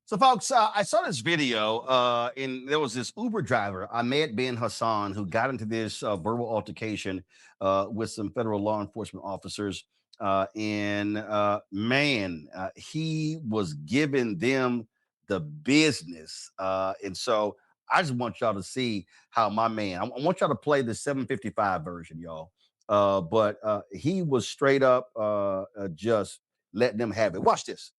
So, folks, I saw this video, and there was this Uber driver, Ahmed bin Hassan, who got into this verbal altercation with some federal law enforcement officers. And he was giving them the business. And so I just want y'all to see how my man, I want y'all to play the 755 version, y'all. But he was straight up just letting them have it. Watch this.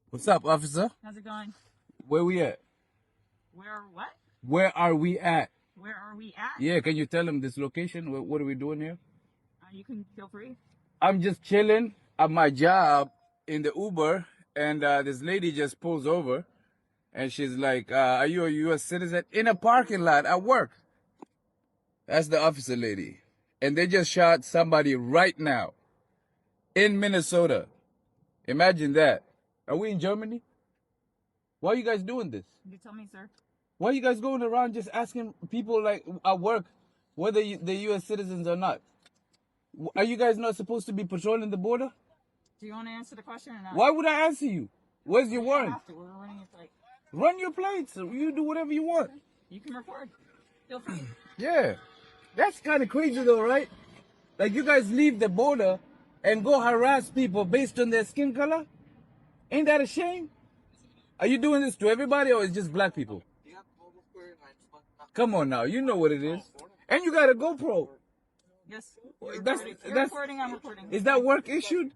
What's up, officer? How's it going? Where we at? Where what? Where are we at? Where are we at? Yeah, can you tell them this location? What are we doing here? You can feel free. I'm just chilling at my job in the Uber, and this lady just pulls over, and she's like, are you a U.S. citizen? In a parking lot at work. That's the officer lady. And they just shot somebody right now in Minnesota. Imagine that. Are we in Germany? Why are you guys doing this? You tell me, sir. Why are you guys going around just asking people like at work whether they're U.S. citizens or not? Are you guys not supposed to be patrolling the border? Do you want to answer the question or not? Why would I answer you? Where's your warrant? We're running your plate. Run your plates. You do whatever you want. You can record. Feel free. Yeah. That's kind of crazy though, right? Like you guys leave the border and go harass people based on their skin color? Ain't that a shame? Are you doing this to everybody or is it just black people? Come on now, you know what it is. And you got a GoPro. Yes. That's recording, I'm recording. Is that work issued?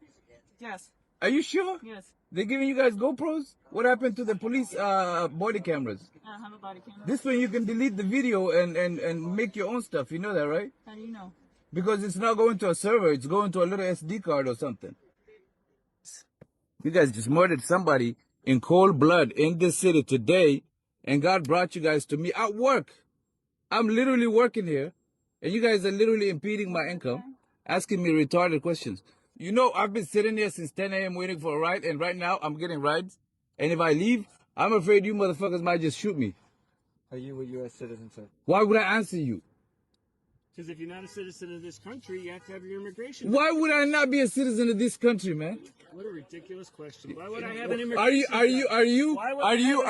Yes. Are you sure? Yes. They're giving you guys GoPros? What happened to the police body cameras? I don't have a body camera. This way you can delete the video and make your own stuff. You know that, right? How do you know? Because it's not going to a server. It's going to a little SD card or something. You guys just murdered somebody in cold blood in this city today, and God brought you guys to me at work. I'm literally working here, and you guys are literally impeding my income, asking me retarded questions. You know, I've been sitting here since 10 a.m. waiting for a ride, and right now I'm getting rides. And if I leave, I'm afraid you motherfuckers might just shoot me. Are you a U.S. citizen, sir? Why would I answer you? Because if you're not a citizen of this country, you have to have your immigration. Why would I not be a citizen of this country, man? What a ridiculous question. Why would I have an immigration? Are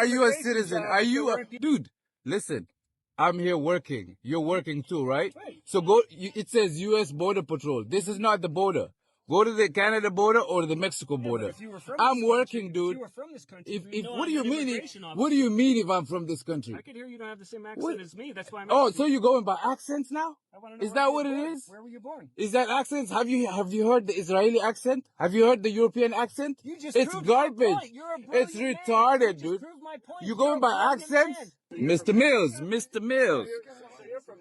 you a citizen? Are you a dude? Listen, I'm here working. You're working too, right? So go. It says U.S. Border Patrol. This is not the border. Go to the Canada border or the Mexico border. I'm working, dude. If you were from this country, What do you mean? What do you mean if I'm from this country? I can hear you don't have the same accent as me. That's why I'm. Oh, so you're going by accents now? Is that what it is? Where were you born? Is that accents? Have you heard the Israeli accent? Have you heard the European accent? It's garbage. It's retarded, dude. You going by accents? Mr. Mills, Mr. Mills.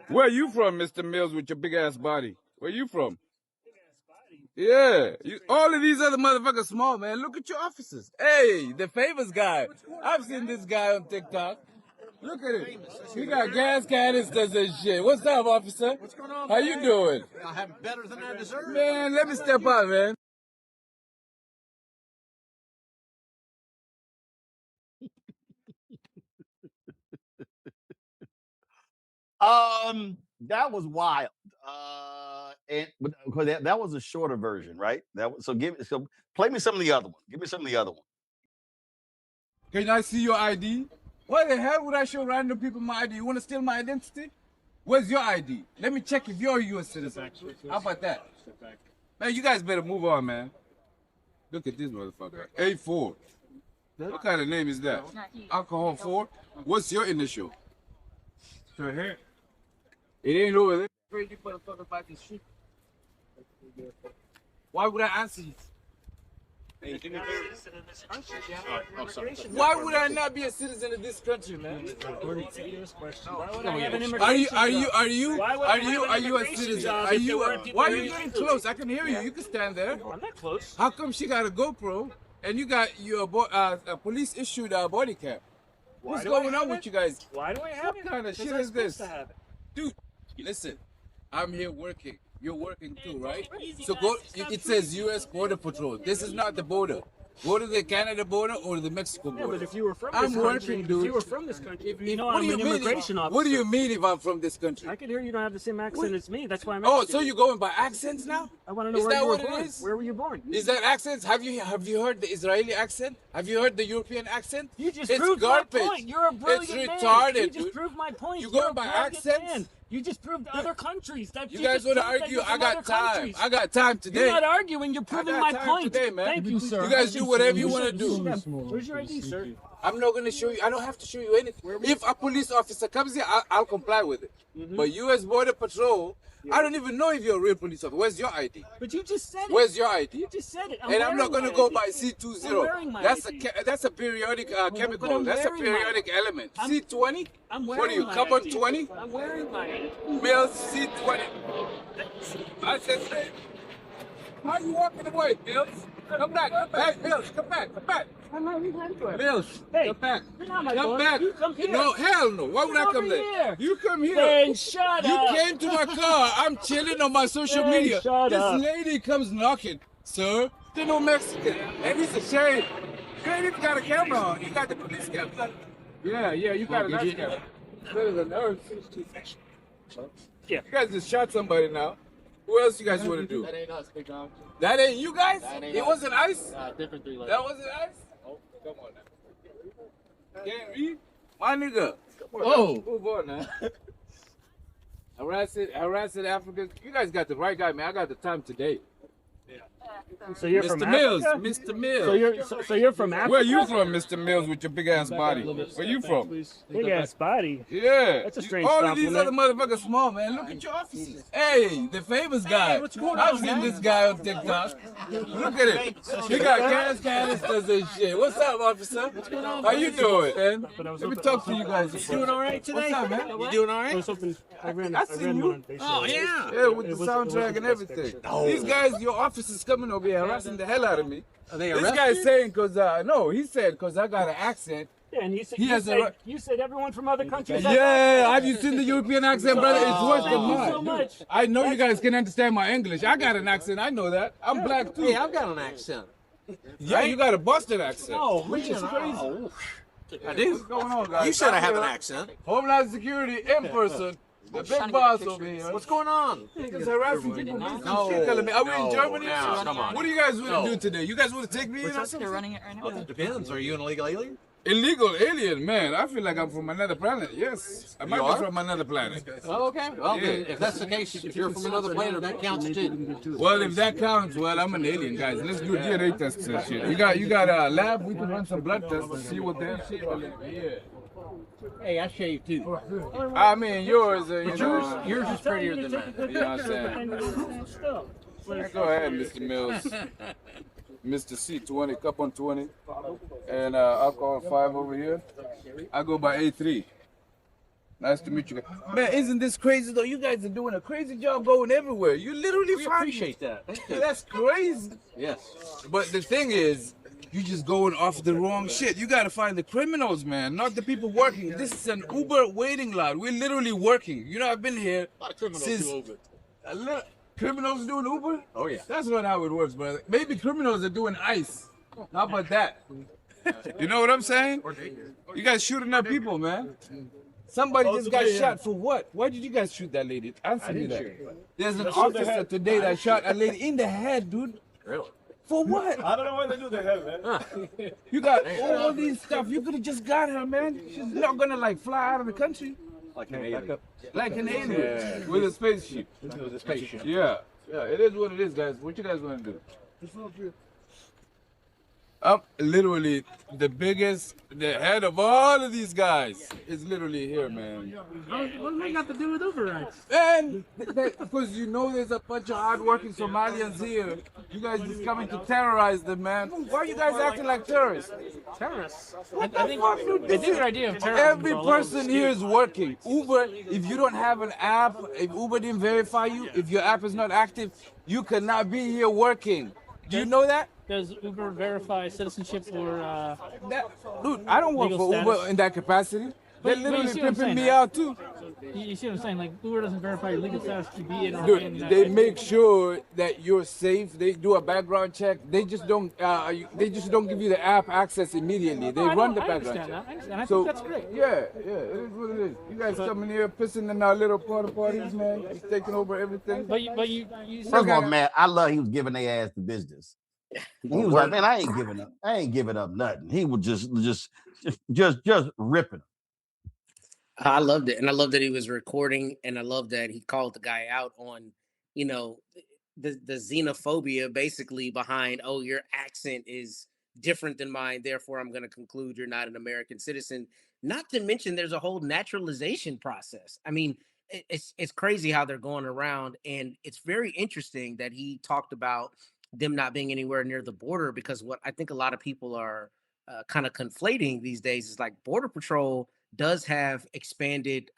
Where are you from, Mr. Mills, with your big ass body? Where you from? Yeah, all of these other motherfuckers small, man. Look at your officers. Hey, the famous guy. I've seen this guy on TikTok. Look at him. He got gas canisters and shit. What's up, officer? What's going on? How you doing? I have better than I deserve. Man, let me step out, man. That was wild. And because that was a shorter version, right? So play me some of the other one. Give me some of the other one. Can I see your ID? Why the hell would I show random people my ID? You want to steal my identity? Where's your ID? Let me check if you're a U.S. citizen. How about that? Man, you guys better move on, man. Look at this motherfucker. A4. What kind of name is that? Alcohol 4? What's your initial? So here. It ain't over there. You motherfucker about this shit. Why would I answer you? Why would I not be a citizen of this country, man? Are you a citizen? Why are you getting close? I can hear you. You can stand there. I'm not close. How come she got a GoPro and you got your a police issued body cam? What's going on with you guys? Why do I have it? What kind of shit is this? Dude, listen, I'm here working. You're working too, right? So go. It says U.S. Border Patrol. This is not the border. Go to the Canada border or the Mexico border. Yeah, but if you were from I'm this country, working, dude. if you were from this country, you know What I'm do you an mean? immigration officer. What do you mean if I'm from this country? I can hear you don't have the same accent as me. That's why I'm Oh, asking. so you're going by accents now? I want to know Is where that you were what it born. is? Where were you born? Is that accents? Have you heard the Israeli accent? Have you heard the European accent? You just it's proved garbage. my point. You're a brilliant man. It's retarded, You just dude. proved my point. You You're going a by brilliant accents? man. You just proved other countries. You guys want to argue? I got time. I got time today. You're not arguing. You're proving my point. Today, man. Thank you, sir. You guys do whatever you want to do. Where's your ID, sir? I'm not going to show you. I don't have to show you anything. If a police officer comes here, I'll comply with it. But U.S. Border Patrol, I don't even know if you're a real police officer. Where's your ID? But you just said it. Where's your ID? You just said it. And I'm not going to go by C20. That's a periodic chemical. That's a periodic element. C20? What are you, carbon 20? I'm wearing my Mills C20. I said, hey, how are you walking away, Mills? Come back, Mills, come back. I'm not even to it. Mills, Hey, come back. you're not my Come boss. back. You come here. No, hell no. Why would I Come come over there? here. You come here. Then shut You up. came to my car. I'm chilling on my social Hey, media. shut This up. lady comes knocking. Sir, there's no Mexican. And he's a shame. You ain't even got a camera on. You got the police camera. Yeah, you got a nice camera. There's a nurse. Yeah. You guys just shot somebody now. Who else you guys want to do? That ain't us, big dog. That ain't you guys? That ain't It us. wasn't ice? Different three letters. That wasn't ice? Oh, come on now. Can't read? My nigga. Oh. Move on now. Harassing Africans. You guys got the right guy, man. I got the time today. So you're Mr. from Mills, Africa? Mr. Mills. So you're from Africa? Where you from, Mr. Mills, with your big ass body? Where you from? Big ass body. Yeah. That's a strange All of these other compliment. motherfuckers small, man. Look at your offices. Hey, the famous guy. what's going I've on, seen man? this guy on TikTok. Look at it. He got gas canisters and shit. What's up, officer? How you doing, man? Let me talk to you guys. You doing all right today? What's up, man? You doing all right? I was hoping I ran seen one on base. Oh, yeah. Yeah, with the soundtrack and everything. These guys, your officers coming over here harassing the hell out of me. Are they This arrested? guy's saying, he said, because I got an accent. Yeah, and you said, He has a you said everyone from other countries. Yeah, have you seen the European accent, brother? It's worse than Thank you mine. so much. I know you guys can understand my English. I got an accent. I know that. I'm black too. Hey, I've got an accent. Yeah, you got a Boston accent. No, Which is crazy. I do. What's going on, guys? You said I have an I'm accent. Homeland Security in person. The big boss over here. What's going on? Niggas harassing people. No, Are we in Germany? no, come on. What do you guys want to do today? You guys want to take me in or They're something? running it right now. It depends. Are you an illegal alien? Illegal alien, man. I feel like I'm from another planet. Yes. I might You be are? from another planet. Oh, okay. Well, Yeah. then, if that's the case, if you're from another planet, that counts too. Well, if that counts, well, I'm an alien, guys. Let's do DNA tests and shit. You got a lab? We can run some blood tests to see what their shit is. Hey, I shaved too. I mean, yours, you know. Yours is prettier than mine. You know what I'm saying? Go ahead, Mr. Mills. Mr. C20, cup on 20. And alcohol 5 over here. I go by A3. Nice to meet you guys. Man, isn't this crazy though? You guys are doing a crazy job going everywhere. You literally We find appreciate that. That's crazy. Yes. But the thing is, you just going off the wrong shit. You gotta find the criminals, man, not the people working. This is an Uber waiting lot. We're literally working. You know, I've been here A lot of criminals since. do Uber. Criminals doing Uber? Oh, yeah. That's not how it works, brother. Maybe criminals are doing ice. How about that? You know what I'm saying? You guys shooting at people, man. Somebody just got shot for what? Why did you guys shoot that lady? Answer me that. There's an officer today that shot a lady in the head, dude. Really? For what? I don't know why they do the head, man. You got all these stuff. You could have just got her, man. She's not gonna like fly out of the country Like an alien. like an alien with a spaceship. With a spaceship. Yeah, it is what it is, guys. What you guys want to do? Literally the head of all of these guys is literally here, man. What do they got to do with Overreach? And because you know there's a bunch of hardworking Somalians here, you guys just coming to terrorize them, man. Why are you guys acting like terrorists? Terrorists. What I the think fuck, dude? I think your idea of terrorism. Every person here is working. Uber, if you don't have an app, if Uber didn't verify you, if your app is not active, you cannot be here working. Do you know that? Does Uber verify citizenship or Dude, I don't work Legal for status. Uber in that capacity. They're But you literally see what I'm pimping saying, me right? out too. You see what I'm saying? Like, Uber doesn't verify your legal status to be in or Dude, in. they make sure that you're safe. They do a background check. They just don't. They just don't give you the app access immediately. They run the I background understand check. that. I understand. I So think that's great. yeah, it is what it is. You guys coming here pissing in our little parties, man. Just taking over everything. But you First of all, man, I love he was giving their ass the business. And he was like, man, I ain't giving up. I ain't giving up nothing. He was just ripping. I loved it, and I love that he was recording, and I love that he called the guy out on, you know, the xenophobia basically behind, oh, your accent is different than mine, therefore I'm going to conclude you're not an American citizen. Not to mention, there's a whole naturalization process. I mean, it's crazy how they're going around, and it's very interesting that he talked about them not being anywhere near the border, because what I think a lot of people are kind of conflating these days is like Border Patrol does have expanded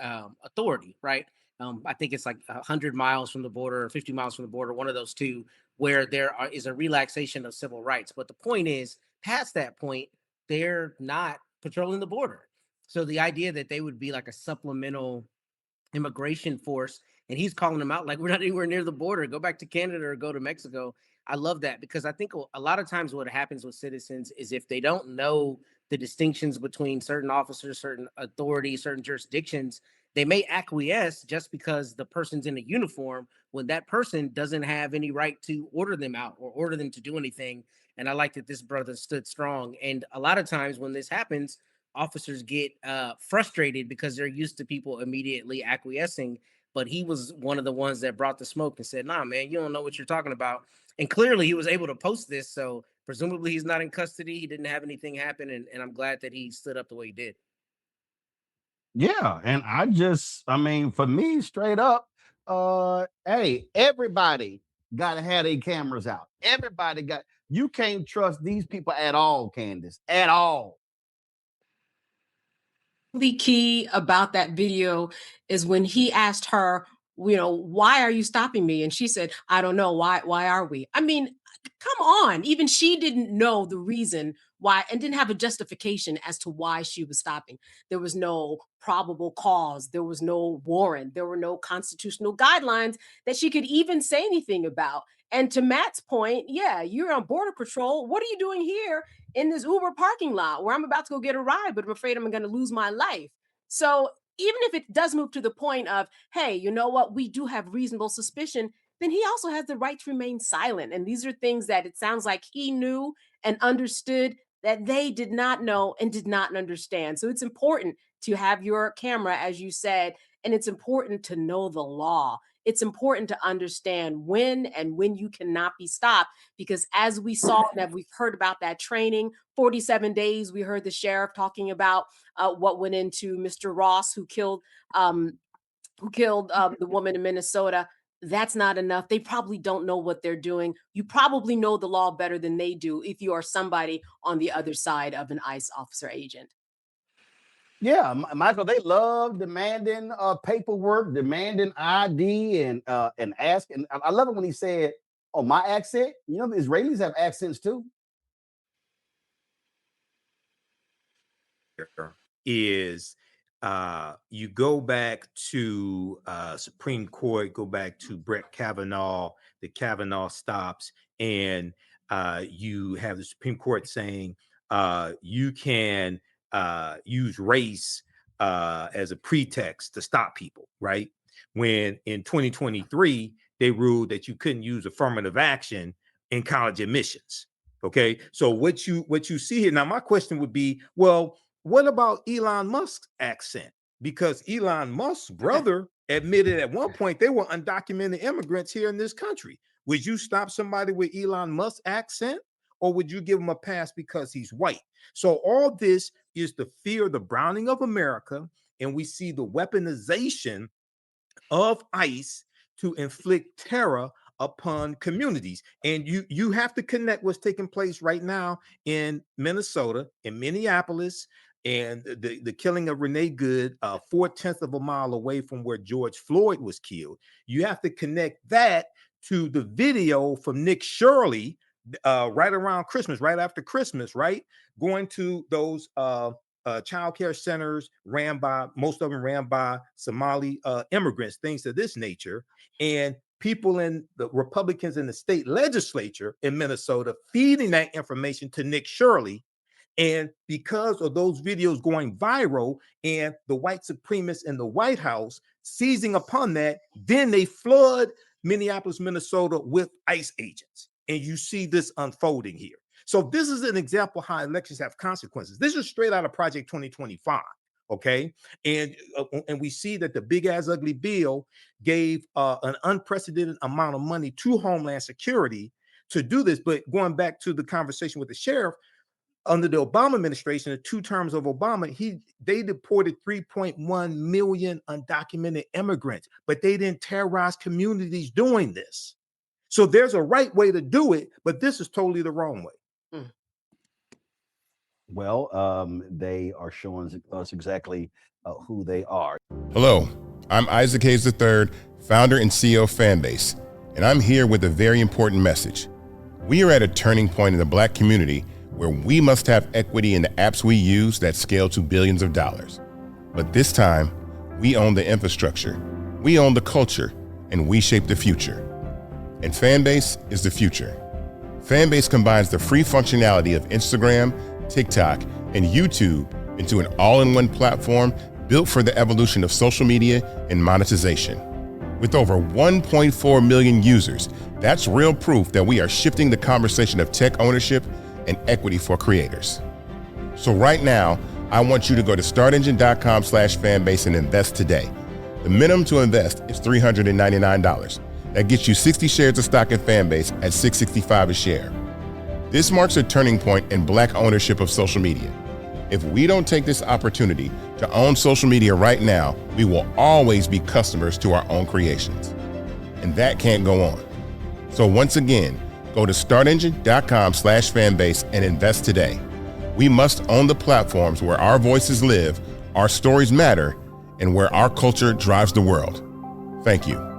authority, right? I think it's like 100 miles from the border or 50 miles from the border, one of those two, where is a relaxation of civil rights. But the point is, past that point, they're not patrolling the border. So the idea that they would be like a supplemental immigration force, and he's calling them out like, we're not anywhere near the border, go back to Canada or go to Mexico. I love that, because I think a lot of times what happens with citizens is if they don't know the distinctions between certain officers, certain authorities, certain jurisdictions, they may acquiesce just because the person's in a uniform when that person doesn't have any right to order them out or order them to do anything. And I like that this brother stood strong. And a lot of times when this happens, officers get frustrated because they're used to people immediately acquiescing. But he was one of the ones that brought the smoke and said, nah, man, you don't know what you're talking about. And clearly he was able to post this. So presumably he's not in custody. He didn't have anything happen. And I'm glad that he stood up the way he did. Yeah, and I mean, for me, straight up, hey, everybody gotta have their cameras out. You can't trust these people at all, Candace, at all. The key about that video is when he asked her, why are you stopping me? And she said, I don't know. Why are we? I mean, come on. Even she didn't know the reason why and didn't have a justification as to why she was stopping. There was no probable cause. There was no warrant. There were no constitutional guidelines that she could even say anything about. And to Matt's point, yeah, you're on Border Patrol. What are you doing here in this Uber parking lot where I'm about to go get a ride, but I'm afraid I'm going to lose my life? So even if it does move to the point of, hey, you know what, we do have reasonable suspicion, then he also has the right to remain silent. And these are things that it sounds like he knew and understood that they did not know and did not understand. So it's important to have your camera, as you said, and it's important to know the law. It's important to understand when and when you cannot be stopped, because as we saw and we've heard about that training, 47 days, we heard the sheriff talking about what went into Mr. Ross, who killed the woman in Minnesota. That's not enough. They probably don't know what they're doing. You probably know the law better than they do if you are somebody on the other side of an ICE officer agent. Yeah, Michael, they love demanding paperwork, demanding ID, and asking. I love it when he said, "Oh, my accent." You know, the Israelis have accents too. Is you go back to Supreme Court, go back to Brett Kavanaugh, the Kavanaugh stops, and you have the Supreme Court saying you can use race as a pretext to stop people, right? When in 2023, they ruled that you couldn't use affirmative action in college admissions. Okay, so what you see here now, my question would be, well, what about Elon Musk's accent? Because Elon Musk's brother admitted at one point they were undocumented immigrants here in this country. Would you stop somebody with Elon Musk's accent, or would you give him a pass because he's white? So all this is the fear, the browning of America, and we see the weaponization of ICE to inflict terror upon communities. And you have to connect what's taking place right now in Minnesota, in Minneapolis, and the killing of Renee Good, 4/10 of a mile away from where George Floyd was killed. You have to connect that to the video from Nick Shirley right around Christmas, right after Christmas, right? Going to those child care centers most of them ran by Somali immigrants, things of this nature. And people in the Republicans in the state legislature in Minnesota feeding that information to Nick Shirley. And because of those videos going viral and the white supremacists in the White House seizing upon that, then they flood Minneapolis, Minnesota with ICE agents. And you see this unfolding here. So this is an example how elections have consequences. This is straight out of Project 2025. Okay. And we see that the big ass ugly bill gave an unprecedented amount of money to Homeland Security to do this. But going back to the conversation with the sheriff, under the Obama administration, the 2 terms of Obama, they deported 3.1 million undocumented immigrants, but they didn't terrorize communities doing this. So there's a right way to do it, but this is totally the wrong way. Well, they are showing us exactly who they are. Hello, I'm Isaac Hayes III, founder and CEO of Fanbase, and I'm here with a very important message. We are at a turning point in the Black community where we must have equity in the apps we use that scale to billions of dollars. But this time, we own the infrastructure, we own the culture, and we shape the future. And Fanbase is the future. Fanbase combines the free functionality of Instagram, TikTok, and YouTube into an all-in-one platform built for the evolution of social media and monetization. With over 1.4 million users, that's real proof that we are shifting the conversation of tech ownership and equity for creators. So right now, I want you to go to startengine.com/fanbase and invest today. The minimum to invest is $399. That gets you 60 shares of stock in Fanbase at $665 a share. This marks a turning point in Black ownership of social media. If we don't take this opportunity to own social media right now, we will always be customers to our own creations. And that can't go on. So once again, go to startengine.com/fanbase and invest today. We must own the platforms where our voices live, our stories matter, and where our culture drives the world. Thank you.